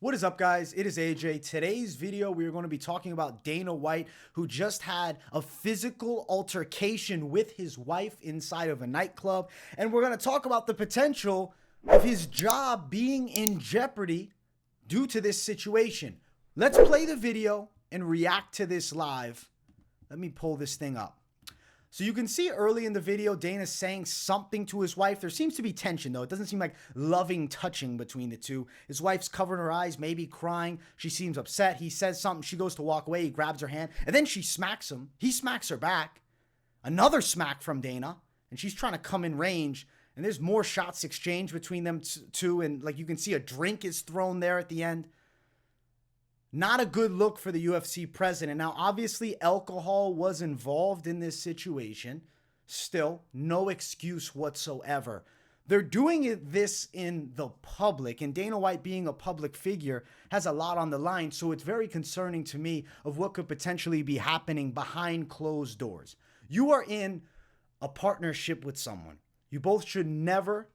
What is up, guys? It is AJ. Today's video, we are going to be talking about Dana White, who just had a physical altercation with his wife inside of a nightclub. And we're going to talk about the potential of his job being in jeopardy due to this situation. Let's play the video and react to this live. Let me pull this thing up. So you can see early in the video, Dana's saying something to his wife. There seems to be tension, though. It doesn't seem like loving touching between the two. His wife's covering her eyes, maybe crying. She seems upset. He says something. She goes to walk away. He grabs her hand, and then she smacks him. He smacks her back. Another smack from Dana, and she's trying to come in range. And there's more shots exchanged between them two, and like you can see, a drink is thrown there at the end. Not a good look for the UFC president. Now, obviously, alcohol was involved in this situation. Still, no excuse whatsoever. They're doing this in the public, and Dana White, being a public figure, has a lot on the line, so it's very concerning to me of what could potentially be happening behind closed doors. You are in a partnership with someone. You both should never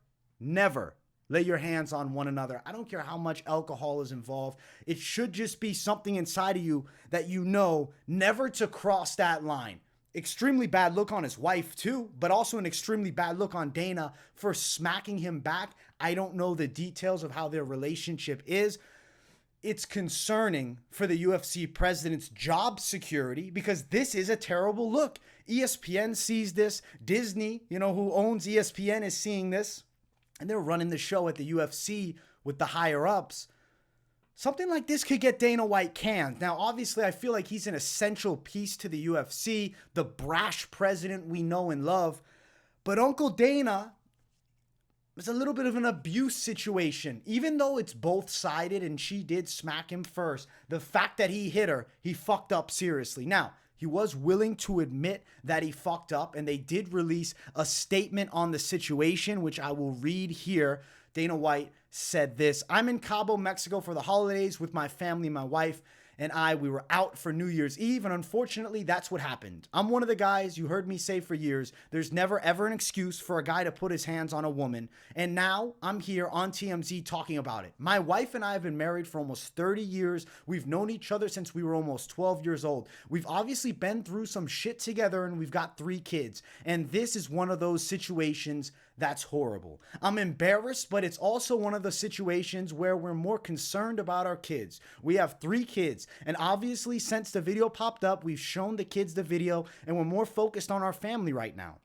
lay your hands on one another. I don't care how much alcohol is involved. It should just be something inside of you that you know never to cross that line. Extremely bad look on his wife too, but also an extremely bad look on Dana for smacking him back. I don't know the details of how their relationship is. It's concerning for the UFC president's job security because this is a terrible look. ESPN sees this. Disney, who owns ESPN, is seeing this. And they're running the show at the UFC with the higher-ups. Something like this could get Dana White canned. Now, obviously, I feel like he's an essential piece to the UFC, the brash president we know and love. But Uncle Dana is a little bit of an abuse situation. Even though it's both-sided and she did smack him first, the fact that he hit her, he fucked up seriously. Now, he was willing to admit that he fucked up, and they did release a statement on the situation, which I will read here. Dana White said this: "I'm in Cabo, Mexico for the holidays with my family, my wife and I. We were out for New Year's Eve, and unfortunately, that's what happened. I'm one of the guys you heard me say for years, there's never ever an excuse for a guy to put his hands on a woman, and now I'm here on TMZ talking about it. My wife and I have been married for almost 30 years. We've known each other since we were almost 12 years old. We've obviously been through some shit together, and we've got 3 kids, and this is one of those situations that's horrible. I'm embarrassed, but it's also one of the situations where we're more concerned about our kids. We have 3 kids, and obviously since the video popped up, we've shown the kids the video, and we're more focused on our family right now.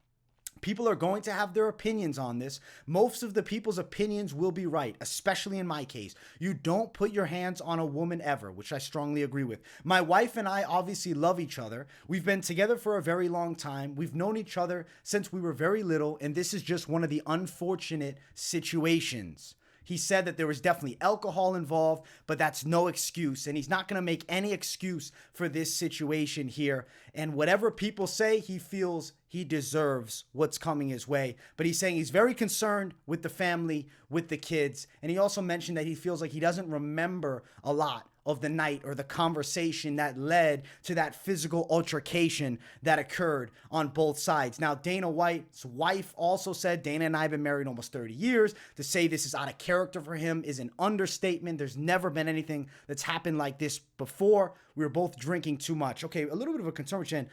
People are going to have their opinions on this. Most of the people's opinions will be right, especially in my case. You don't put your hands on a woman ever, which I strongly agree with. My wife and I obviously love each other. We've been together for a very long time. We've known each other since we were very little, and this is just one of the unfortunate situations." He said that there was definitely alcohol involved, but that's no excuse. And he's not going to make any excuse for this situation here. And whatever people say, he feels he deserves what's coming his way. But he's saying he's very concerned with the family, with the kids. And he also mentioned that he feels like he doesn't remember a lot of the night or the conversation that led to that physical altercation that occurred on both sides. Now, Dana White's wife also said, Dana and I have been married almost 30 years. To say this is out of character for him is an understatement. There's never been anything that's happened like this before. We were both drinking too much. Okay, a little bit of a concern with Jen.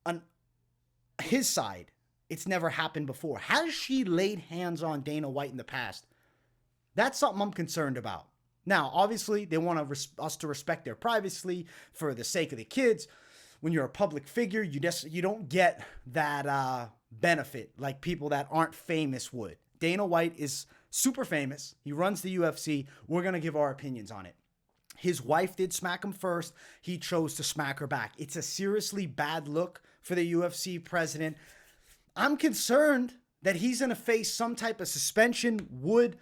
On his side, it's never happened before. Has she laid hands on Dana White in the past? That's something I'm concerned about. Now, obviously, they want us to respect their privacy for the sake of the kids. When you're a public figure, you don't get that benefit like people that aren't famous would. Dana White is super famous. He runs the UFC. We're going to give our opinions on it. His wife did smack him first. He chose to smack her back. It's a seriously bad look for the UFC president. I'm concerned that he's going to face some type of suspension. Would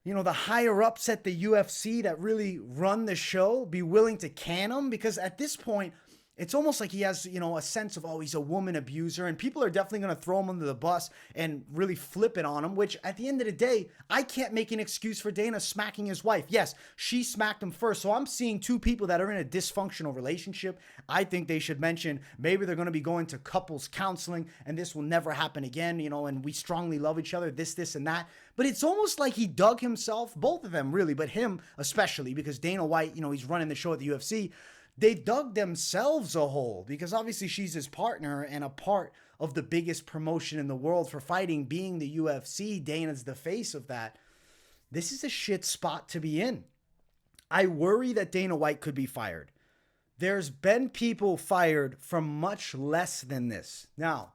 the higher-ups at the UFC that really run the show be willing to can him? Because at this point, it's almost like he has, a sense of, oh, he's a woman abuser, and people are definitely going to throw him under the bus and really flip it on him, which at the end of the day, I can't make an excuse for Dana smacking his wife. Yes, she smacked him first. So I'm seeing two people that are in a dysfunctional relationship. I think they should mention maybe they're going to be going to couples counseling and this will never happen again, and we strongly love each other, this, and that. But it's almost like he dug himself, both of them really, but him especially, because Dana White, he's running the show at the UFC. They dug themselves a hole because obviously she's his partner and a part of the biggest promotion in the world for fighting being the UFC. Dana's the face of that. This is a shit spot to be in. I worry that Dana White could be fired. There's been people fired for much less than this. Now,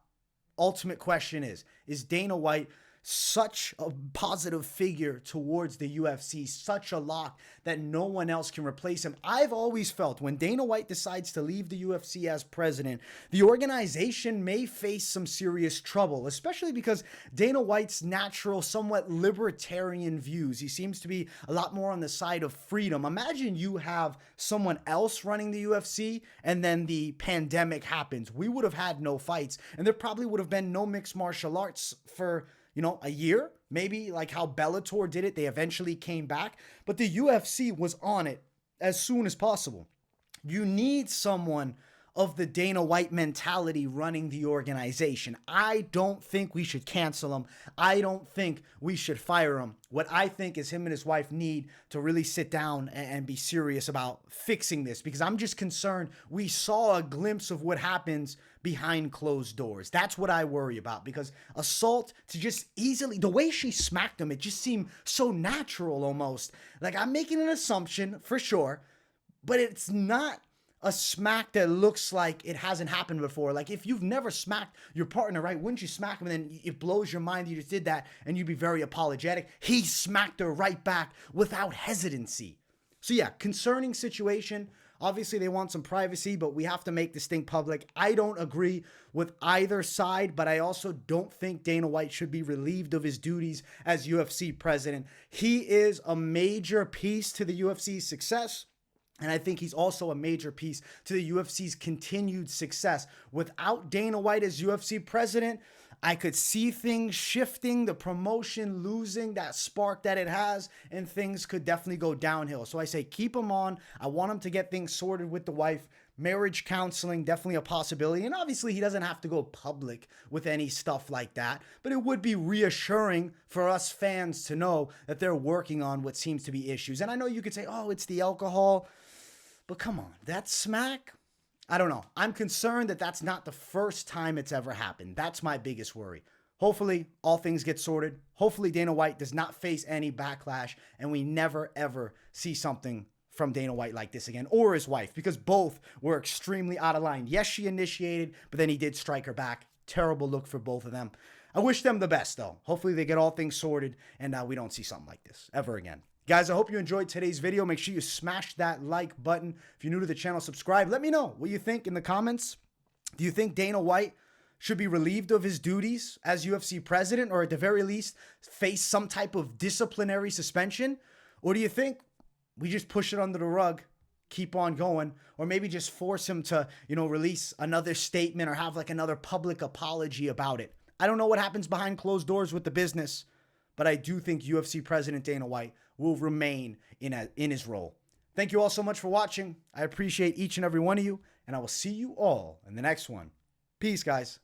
ultimate question is Dana White such a positive figure towards the UFC, such a lock that no one else can replace him? I've always felt when Dana White decides to leave the UFC as president, the organization may face some serious trouble, especially because Dana White's natural, somewhat libertarian views. He seems to be a lot more on the side of freedom. Imagine you have someone else running the UFC and then the pandemic happens. We would have had no fights, and there probably would have been no mixed martial arts for a year, maybe like how Bellator did it. They eventually came back, but the UFC was on it as soon as possible. You need someone of the Dana White mentality running the organization. I don't think we should cancel him. I don't think we should fire him. What I think is him and his wife need to really sit down and be serious about fixing this, because I'm just concerned we saw a glimpse of what happens behind closed doors. That's what I worry about, because assault to just easily, the way she smacked him, it just seemed so natural almost. Like, I'm making an assumption for sure, but it's not a smack that looks like it hasn't happened before. Like, if you've never smacked your partner, right, wouldn't you smack him and then it blows your mind you just did that and you'd be very apologetic? He smacked her right back without hesitancy. So yeah, concerning situation. Obviously, they want some privacy, but we have to make this thing public. I don't agree with either side, but I also don't think Dana White should be relieved of his duties as UFC president. He is a major piece to the UFC's success. And I think he's also a major piece to the UFC's continued success. Without Dana White as UFC president, I could see things shifting, the promotion losing that spark that it has, and things could definitely go downhill. So I say keep him on. I want him to get things sorted with the wife. Marriage counseling, definitely a possibility. And obviously, he doesn't have to go public with any stuff like that. But it would be reassuring for us fans to know that they're working on what seems to be issues. And I know you could say, oh, it's the alcohol. But come on, that smack? I don't know. I'm concerned that that's not the first time it's ever happened. That's my biggest worry. Hopefully, all things get sorted. Hopefully, Dana White does not face any backlash, and we never, ever see something from Dana White like this again, or his wife, because both were extremely out of line. Yes, she initiated, but then he did strike her back. Terrible look for both of them. I wish them the best, though. Hopefully, they get all things sorted, and we don't see something like this ever again. Guys, I hope you enjoyed today's video. Make sure you smash that like button. If you're new to the channel, subscribe. Let me know what you think in the comments. Do you think Dana White should be relieved of his duties as UFC president, or at the very least face some type of disciplinary suspension? Or do you think we just push it under the rug, keep on going, or maybe just force him to, release another statement or have like another public apology about it? I don't know what happens behind closed doors with the business, but I do think UFC president Dana White will remain in his role. Thank you all so much for watching. I appreciate each and every one of you, and I will see you all in the next one. Peace, guys.